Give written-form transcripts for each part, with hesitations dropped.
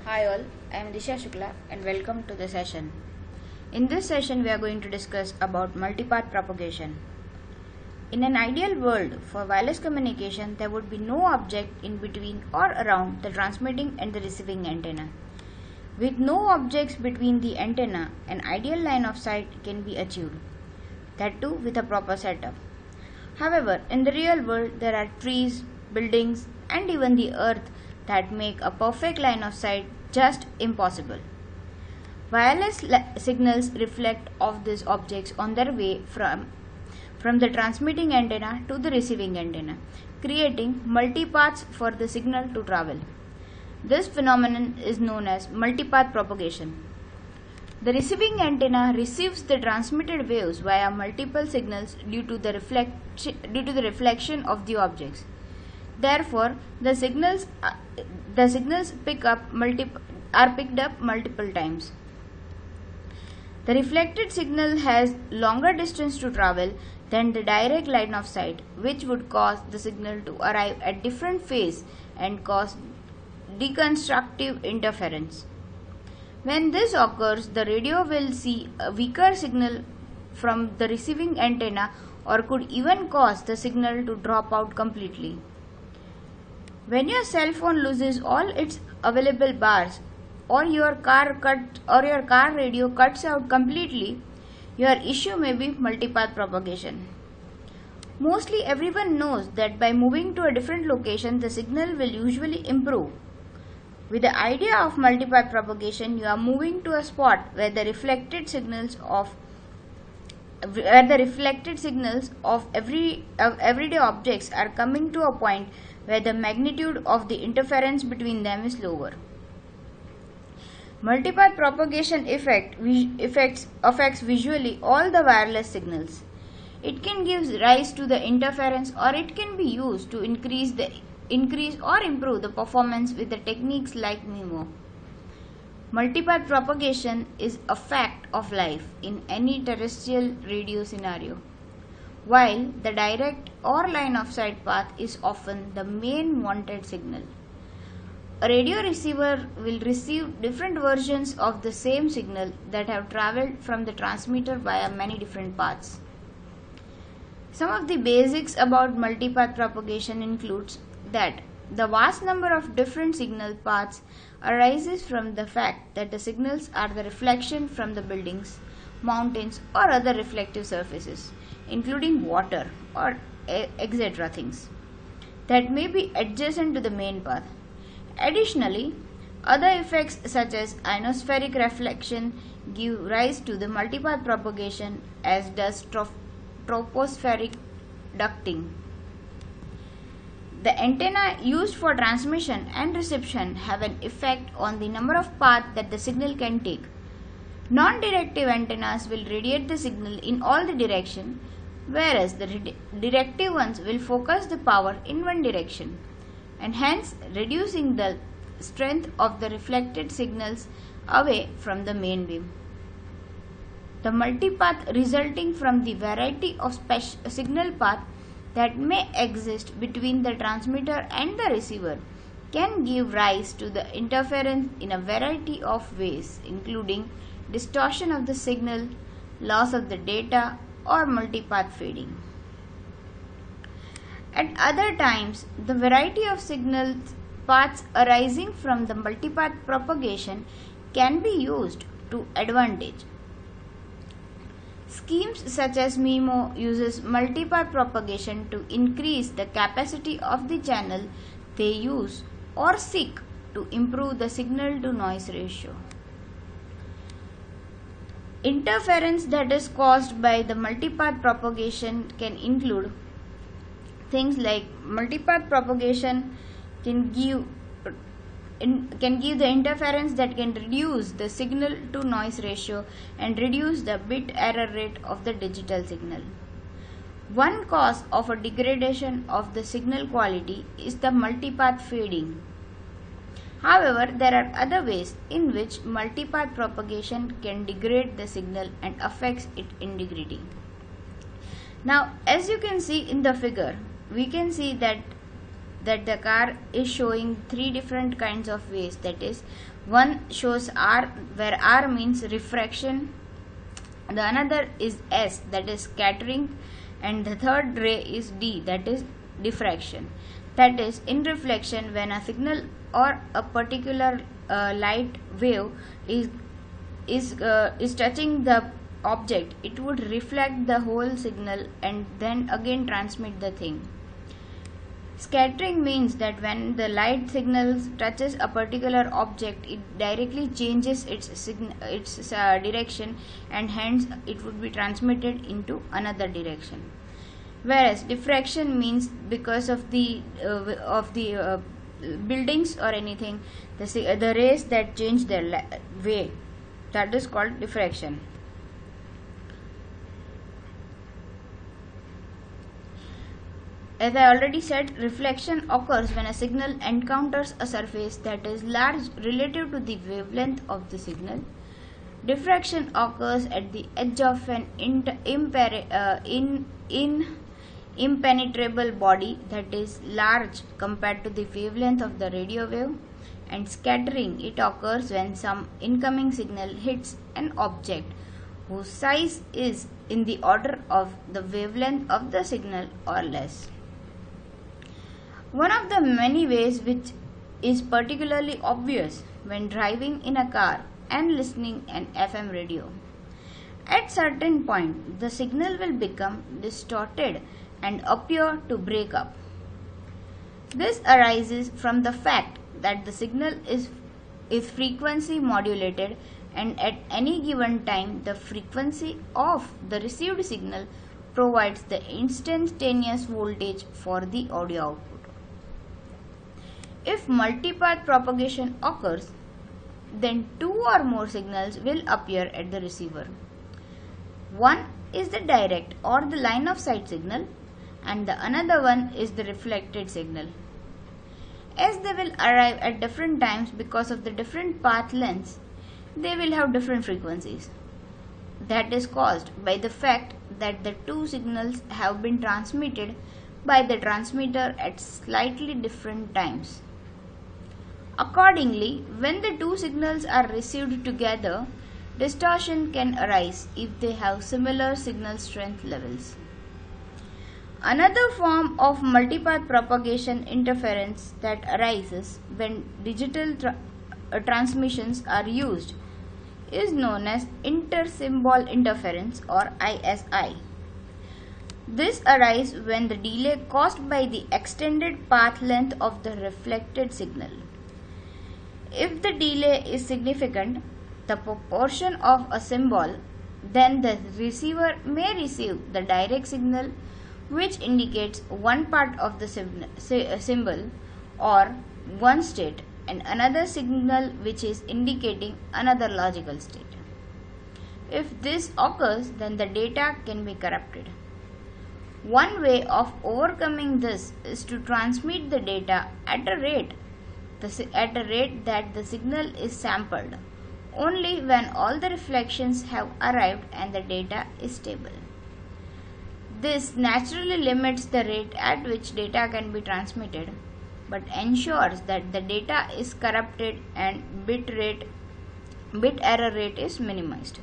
Hi all, I am Disha Shukla and welcome to the session. In this session we are going to discuss about multipath propagation. In an ideal world, for wireless communication there would be no object in between or around the transmitting and the receiving antenna. With no objects between the antenna, an ideal line of sight can be achieved, that too with a proper setup. However, in the real world there are trees, buildings and even the earth that make a perfect line of sight just impossible. Wireless signals reflect off these objects on their way from the transmitting antenna to the receiving antenna, creating multipaths for the signal to travel. This phenomenon is known as multipath propagation. The receiving antenna receives the transmitted waves via multiple signals due to the reflection of the objects. Therefore, the signals picked up multiple times. The reflected signal has longer distance to travel than the direct line of sight, which would cause the signal to arrive at different phase and cause deconstructive interference. When this occurs, the radio will see a weaker signal from the receiving antenna or could even cause the signal to drop out completely. When your cell phone loses all its available bars or your car radio cuts out completely, your issue may be multipath propagation. Mostly everyone knows that by moving to a different location, the signal will usually improve. With the idea of multipath propagation, you are moving to a spot where the reflected signals of everyday objects are coming to a point where the magnitude of the interference between them is lower. Multipath propagation affects visually all the wireless signals. It can give rise to the interference, or it can be used to increase or improve the performance with the techniques like MIMO. Multipath propagation is a fact of life in any terrestrial radio scenario, while the direct or line of sight path is often the main wanted signal. A radio receiver will receive different versions of the same signal that have traveled from the transmitter via many different paths. Some of the basics about multipath propagation includes that the vast number of different signal paths arises from the fact that the signals are the reflection from the buildings, mountains or other reflective surfaces, including water or etc. things that may be adjacent to the main path. Additionally, other effects such as ionospheric reflection give rise to the multipath propagation, as does tropospheric ducting. The antenna used for transmission and reception have an effect on the number of paths that the signal can take. Non-directive antennas will radiate the signal in all the directions, whereas the directive ones will focus the power in one direction, and hence reducing the strength of the reflected signals away from the main beam. The multipath resulting from the variety of signal path that may exist between the transmitter and the receiver can give rise to the interference in a variety of ways, including distortion of the signal, loss of the data, or multipath fading. At other times, the variety of signal paths arising from the multipath propagation can be used to advantage. Schemes such as MIMO uses multipath propagation to increase the capacity of the channel they use or seek to improve the signal to noise ratio. Interference that is caused by the multipath propagation can include things like multipath propagation can give the interference that can reduce the signal to noise ratio and reduce the bit error rate of the digital signal. One cause of a degradation of the signal quality is the multipath fading. However, there are other ways in which multipath propagation can degrade the signal and affects its integrity. Now, as you can see in the figure, we can see that that the car is showing three different kinds of waves. That is, one shows R, where R means refraction, the another is S, that is scattering, and the third ray is D, that is diffraction. That is, in reflection, when a signal or a particular light wave is touching the object, it would reflect the whole signal and then again transmit the thing. Scattering means that when the light signal touches a particular object, it directly changes its direction, and hence it would be transmitted into another direction. Whereas diffraction means because of the buildings or anything, the rays that change their way, that is called diffraction. As I already said, reflection occurs when a signal encounters a surface that is large relative to the wavelength of the signal. Diffraction occurs at the edge of an impenetrable body that is large compared to the wavelength of the radio wave. And scattering, it occurs when some incoming signal hits an object whose size is in the order of the wavelength of the signal or less. One of the many ways which is particularly obvious when driving in a car and listening an FM radio. At certain point, the signal will become distorted and appear to break up. This arises from the fact that the signal is frequency modulated, and at any given time the frequency of the received signal provides the instantaneous voltage for the audio output. If multipath propagation occurs, then two or more signals will appear at the receiver. One is the direct or the line of sight signal, and the another one is the reflected signal. As they will arrive at different times because of the different path lengths, they will have different frequencies. That is caused by the fact that the two signals have been transmitted by the transmitter at slightly different times. Accordingly, when the two signals are received together, distortion can arise if they have similar signal strength levels. Another form of multipath propagation interference that arises when digital transmissions are used is known as intersymbol interference, or ISI. This arises when the delay caused by the extended path length of the reflected signal. If the delay is significant, the proportion of a symbol, then the receiver may receive the direct signal which indicates one part of the symbol or one state, and another signal which is indicating another logical state. If this occurs, then the data can be corrupted. One way of overcoming this is to transmit the data at a rate that the signal is sampled, only when all the reflections have arrived and the data is stable. This naturally limits the rate at which data can be transmitted, but ensures that the data is corrupted and bit error rate is minimized.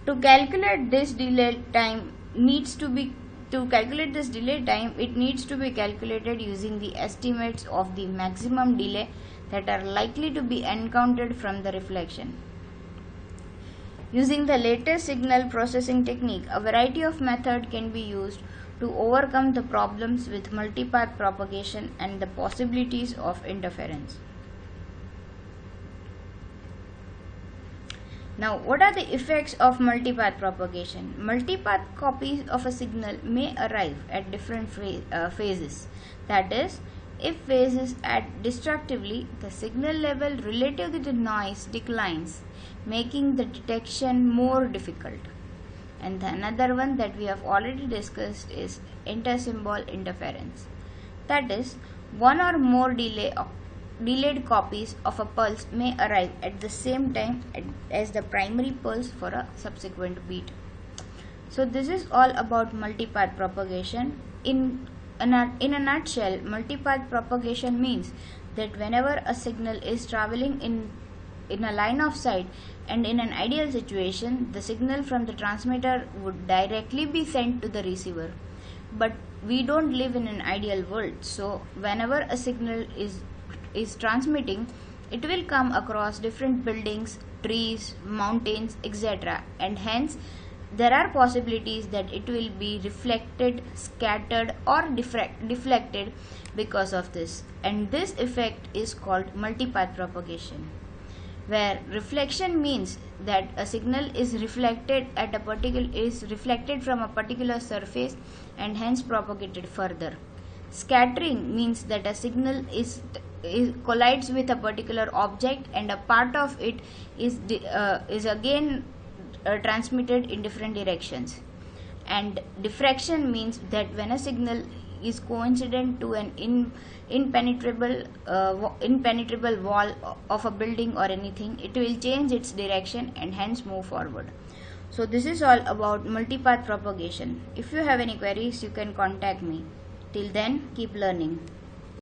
To calculate this delay time, it needs to be calculated using the estimates of the maximum delay that are likely to be encountered from the reflection. Using the latest signal processing technique, a variety of methods can be used to overcome the problems with multipath propagation and the possibilities of interference. Now, what are the effects of multipath propagation? Multipath copies of a signal may arrive at different phases. That is, if phases act destructively, the signal level relative to the noise declines, making the detection more difficult. And the another one that we have already discussed is intersymbol interference. That is, one or more delayed copies of a pulse may arrive at the same time as the primary pulse for a subsequent beat. So this is all about multipath propagation. In in a nutshell, multipath propagation means that whenever a signal is traveling in a line of sight, and in an ideal situation, the signal from the transmitter would directly be sent to the receiver. But we don't live in an ideal world, so whenever a signal is transmitting, it will come across different buildings, trees, mountains, etc., and hence there are possibilities that it will be reflected, scattered, or deflected because of this, and this effect is called multipath propagation, where reflection means that a signal is reflected from a particular surface and hence propagated further. Scattering means that a signal collides with a particular object and a part of it is again transmitted in different directions. And diffraction means that when a signal is coincident to an impenetrable wall of a building or anything, it will change its direction and hence move forward. So this is all about multipath propagation. If you have any queries, you can contact me. Till then, keep learning.